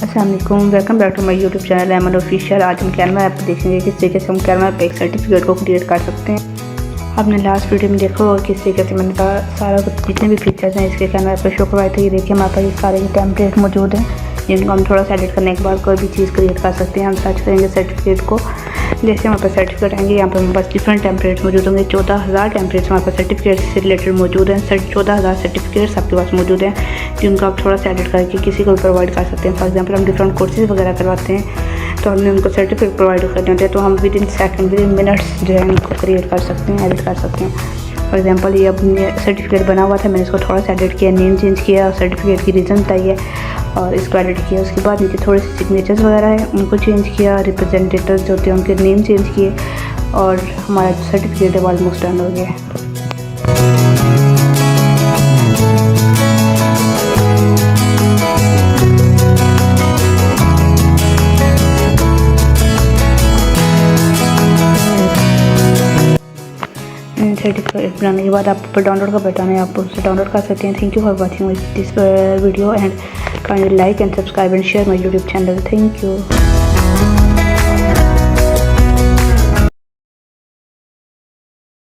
अस्सलाम वालेकुम, welcome back to my YouTube channel Eman official. आज हम कैनवा ऐप देखेंगे किस तरीके से हम कैनवा पे एक सर्टिफिकेट को क्रिएट कर सकते हैं। आपने लास्ट वीडियो में देखा होगा किस तरीके से मैंने सारा जितने भी फीचर्स हैं इसके कैनवा ऐप पे शो करवाए थे। ये देखिए हमारे पास ये सारे टेम्पलेट मौजूद हैं जिनको हम थोड़ा सा एडिट करने के बाद कोई भी चीज़ क्रिएट कर सकते हैं। हम सर्च करेंगे सर्टिफिकेट को, जैसे हमारे पास सर्टिफिकेट आएंगे यहाँ पर हमारे पास डिफरेंट टेम्पलेट्स मौजूद होंगे। 14,000 टेम्पलेट्स हमारे पास सर्टिफिकेट से रिलेटेड मौजूद हैं। 14,000 सर्टिफिकेट्स आपके पास मौजूद हैं जिनको आप थोड़ा सा एडिट करके किसी को भी प्रोवाइड कर सकते हैं। फॉर एग्जांपल हम डिफरेंट कोर्सेज वगैरह करवाते हैं तो हमने उनको सर्टिफिकेट प्रोवाइड करने होते हैं, तो हम with in second with in minutes जो है उनको क्रिएट कर सकते हैं, एडिट कर सकते हैं। फॉर एग्जांपल ये अब सर्टिफिकेट बना हुआ था, मैंने इसको थोड़ा सा एडिट किया, नेम चेंज किया और सर्टिफिकेट की रीज़न बताई है और इसको एडिट किया। उसके बाद नीचे थोड़े से सिग्नेचर्स वगैरह है उनको चेंज किया, रिप्रेजेंटेटिव्स जो होते हैं उनके नेम चेंज किए और हमारा सर्टिफिकेट ऑलमोस्ट डन हो गया है। सर्टिफिकेट बनाने के बाद आप ऊपर डाउनलोड का बटन है, आप उससे डाउनलोड कर सकते हैं। Thank you for watching this video and kindly like and subscribe and share my YouTube channel. Thank you.